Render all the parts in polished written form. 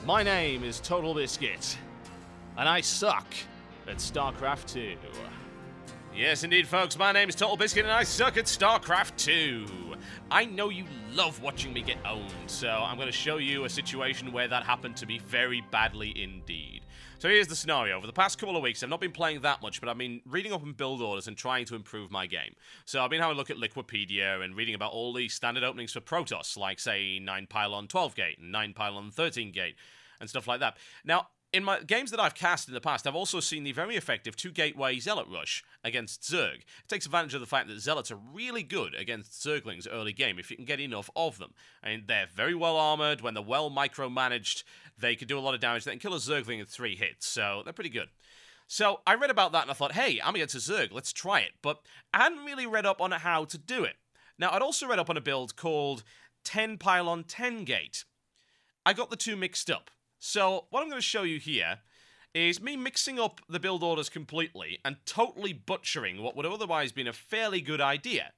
My name is Totalbiscuit, and I suck at Starcraft 2. Yes, indeed, folks, my name is Totalbiscuit, and I suck at Starcraft 2. I know you love watching me get owned, so I'm going to show you a situation where that happened to me very badly indeed. So here's the scenario. Over the past couple of weeks, I've not been playing that much, but I've been reading up on build orders and trying to improve my game. So I've been having a look at Liquipedia and reading about all the standard openings for Protoss, like, say, 9 pylon 12 gate and 9 pylon 13 gate, and stuff like that. Now, in my games that I've cast in the past, I've also seen the very effective 2-gateway Zealot rush against Zerg. It takes advantage of the fact that Zealots are really good against Zerglings early game if you can get enough of them. And they're very well armored. When they're well micromanaged, they can do a lot of damage. They can kill a Zergling in 3 hits, so they're pretty good. So I read about that and I thought, hey, I'm against a Zerg, let's try it. But I hadn't really read up on how to do it. Now, I'd also read up on a build called 10 pylon 10 gate. I got the two mixed up. So, what I'm going to show you here is me mixing up the build orders completely and totally butchering what would have otherwise been a fairly good idea.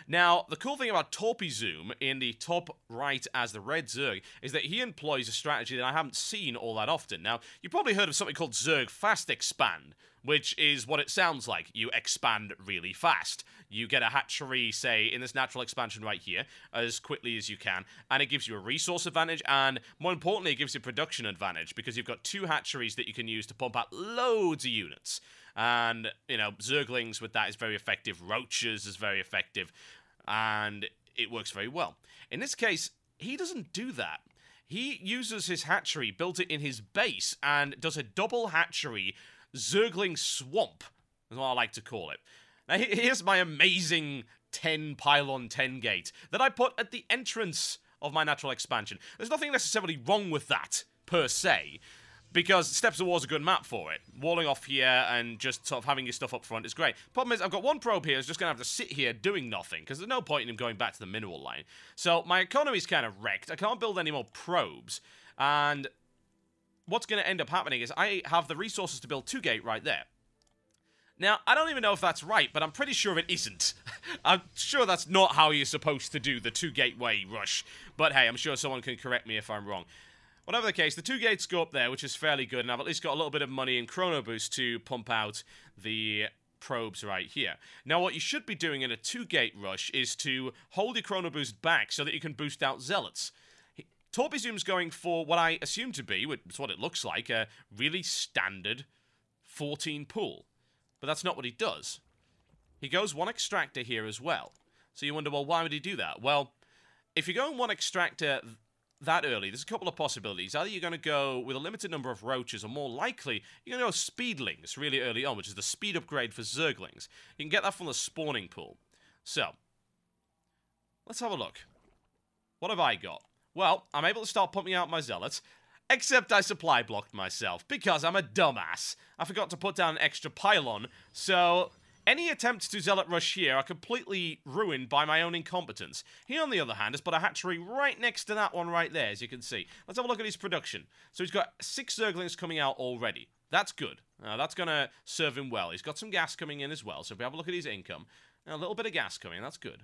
Now, the cool thing about Torpizoom in the top right as the red Zerg is that he employs a strategy that I haven't seen all that often. Now, you've probably heard of something called Zerg Fast Expand, which is what it sounds like. You expand really fast. You get a hatchery, say, in this natural expansion right here, as quickly as you can, and it gives you a resource advantage, and more importantly, it gives you production advantage, because you've got 2 hatcheries that you can use to pump out loads of units. And, you know, Zerglings with that is very effective, Roaches is very effective, and it works very well. In this case, he doesn't do that. He uses his hatchery, built it in his base, and does a double hatchery Zergling swamp, is what I like to call it. Now, here's my amazing 10 pylon 10 gate that I put at the entrance of my natural expansion. There's nothing necessarily wrong with that, per se, because Steppes of War is a good map for it. Walling off here and just sort of having your stuff up front is great. Problem is, I've got one probe here who's just going to have to sit here doing nothing, because there's no point in him going back to the mineral line. So my economy's kind of wrecked. I can't build any more probes, and what's going to end up happening is I have the resources to build 2-gate right there. Now, I don't even know if that's right, but I'm pretty sure it isn't. I'm sure that's not how you're supposed to do the 2-gateway rush. But hey, I'm sure someone can correct me if I'm wrong. Whatever the case, the 2 gates go up there, which is fairly good, and I've at least got a little bit of money in Chrono Boost to pump out the probes right here. Now, what you should be doing in a 2-gate rush is to hold your Chrono Boost back so that you can boost out Zealots. Torpizoom's going for what I assume to be, which is what it looks like, a really standard 14 pool. But that's not what he does. He goes 1 extractor here as well. So you wonder, well, why would he do that? Well, if you're going 1 extractor that early, there's a couple of possibilities. Either you're going to go with a limited number of Roaches, or more likely, you're going to go Speedlings really early on, which is the speed upgrade for Zerglings. You can get that from the spawning pool. So, let's have a look. What have I got? Well, I'm able to start pumping out my Zealots. Except I supply blocked myself, because I'm a dumbass. I forgot to put down an extra pylon, so any attempts to Zealot rush here are completely ruined by my own incompetence. He, on the other hand, has put a hatchery right next to that one right there, as you can see. Let's have a look at his production. So he's got 6 Zerglings coming out already. That's good. That's going to serve him well. He's got some gas coming in as well, so if we have a look at his income, a little bit of gas coming in, that's good.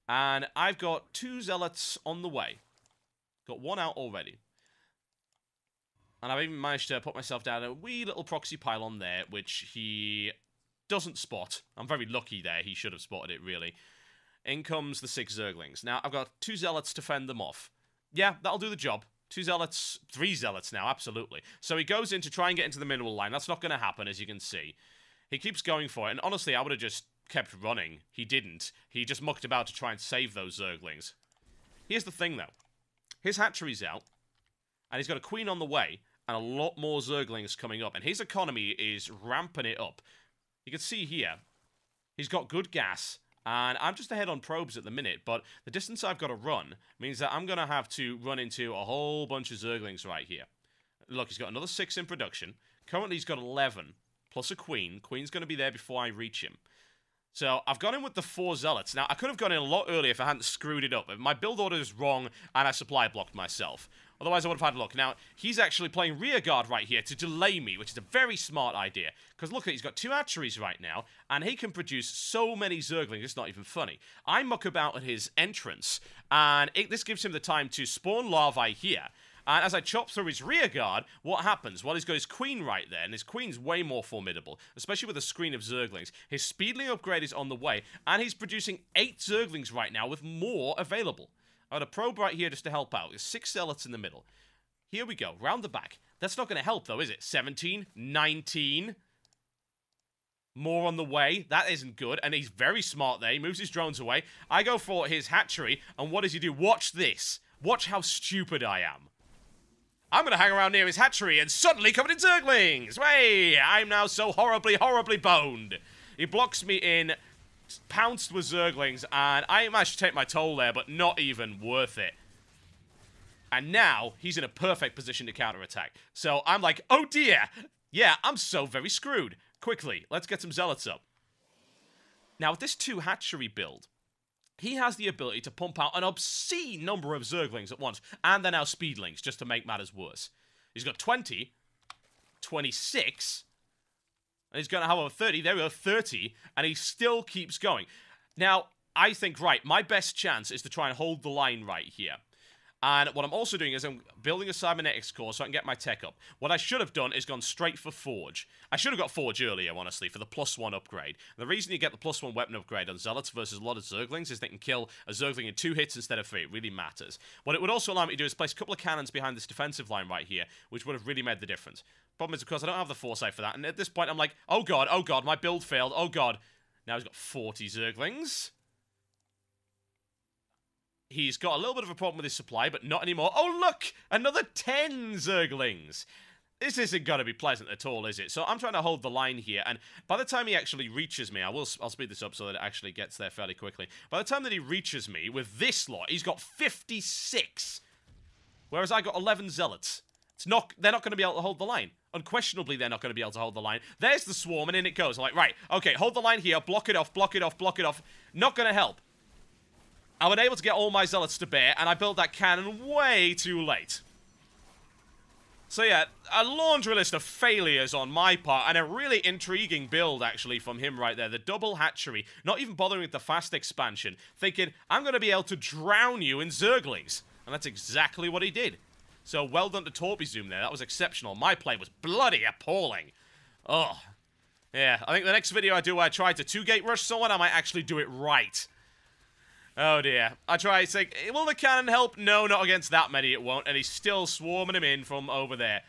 And I've got 2 Zealots on the way. Got 1 out already. And I've even managed to put myself down a wee little proxy pylon there, which he doesn't spot. I'm very lucky there. He should have spotted it, really. In comes the 6 Zerglings. Now, I've got 2 Zealots to fend them off. Yeah, that'll do the job. 2 Zealots, 3 Zealots now, absolutely. So he goes in to try and get into the mineral line. That's not going to happen, as you can see. He keeps going for it, and honestly, I would have just kept running. He didn't. He just mucked about to try and save those Zerglings. Here's the thing, though. His hatchery's out, and he's got a queen on the way, and a lot more Zerglings coming up, and his economy is ramping it up. You can see here, he's got good gas, and I'm just ahead on probes at the minute, but the distance I've got to run means that I'm going to have to run into a whole bunch of Zerglings right here. Look, he's got another 6 in production. Currently, he's got 11, plus a queen. Queen's going to be there before I reach him. So, I've gone in with the 4 Zealots. Now, I could have gone in a lot earlier if I hadn't screwed it up. My build order is wrong, and I supply blocked myself. Otherwise, I would have had a look. Now, he's actually playing rearguard right here to delay me, which is a very smart idea. Because look, he's got 2 hatcheries right now, and he can produce so many Zerglings, it's not even funny. I muck about at his entrance, and this gives him the time to spawn larvae here, And as I chop through his rear guard, what happens? Well, he's got his queen right there, and his queen's way more formidable, especially with a screen of Zerglings. His speedling upgrade is on the way, and he's producing 8 Zerglings right now with more available. I got a probe right here just to help out. There's 6 zealots in the middle. Here we go, round the back. That's not going to help, though, is it? 17, 19... More on the way. That isn't good. And he's very smart there. He moves his drones away. I go for his hatchery. And what does he do? Watch this. Watch how stupid I am. I'm going to hang around near his hatchery and suddenly covered in Zerglings. Way! I'm now so horribly, horribly boned. He blocks me in, pounced with Zerglings, and I managed to take my toll there, but not even worth it. And now he's in a perfect position to counterattack. So I'm like, oh dear. Yeah, I'm so very screwed. Quickly, let's get some zealots up. Now, with this 2 hatchery build, he has the ability to pump out an obscene number of Zerglings at once, and they're now speedlings, just to make matters worse. He's got 20, 26, and he's going to have over 30. There we go, 30, and he still keeps going. Now, I think, right, my best chance is to try and hold the line right here. And what I'm also doing is I'm building a cybernetics core so I can get my tech up. What I should have done is gone straight for Forge. I should have got Forge earlier, honestly, for the +1 upgrade. The reason you get the +1 weapon upgrade on Zealots versus a lot of Zerglings is they can kill a Zergling in 2 hits instead of 3. It really matters. What it would also allow me to do is place a couple of cannons behind this defensive line right here, which would have really made the difference. Problem is, of course, I don't have the foresight for that. And at this point, I'm like, oh god, my build failed, oh god. Now he's got 40 Zerglings. He's got a little bit of a problem with his supply, but not anymore. Oh, look! Another 10 Zerglings! This isn't going to be pleasant at all, is it? So I'm trying to hold the line here, and by the time he actually reaches me, I'll speed this up so that it actually gets there fairly quickly. By the time that he reaches me with this lot, he's got 56! Whereas I got 11 Zealots. They're not going to be able to hold the line. Unquestionably, they're not going to be able to hold the line. There's the swarm, and in it goes. I'm like, right, okay, hold the line here, block it off, block it off, block it off. Not going to help. I was able to get all my zealots to bear, and I built that cannon way too late. So yeah, a laundry list of failures on my part, and a really intriguing build, actually, from him right there. The double hatchery, not even bothering with the fast expansion, thinking, I'm going to be able to drown you in Zerglings. And that's exactly what he did. So well done to Totalbiscuit there, that was exceptional. My play was bloody appalling. Oh. Yeah, I think the next video I do where I try to 2-gate rush someone, I might actually do it right. Oh dear. I try to think, will the cannon help? No, not against that many it won't, and he's still swarming him in from over there.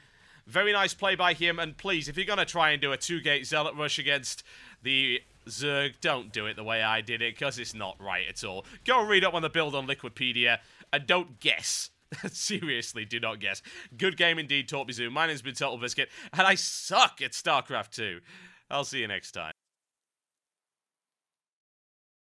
Very nice play by him, and please, if you're going to try and do a 2-gate zealot rush against the Zerg, don't do it the way I did it, because it's not right at all. Go read up on the build on Liquipedia, and don't guess. Seriously, do not guess. Good game indeed, Totalbiscuit. My name's been Totalbiscuit, and I suck at Starcraft 2. I'll see you next time.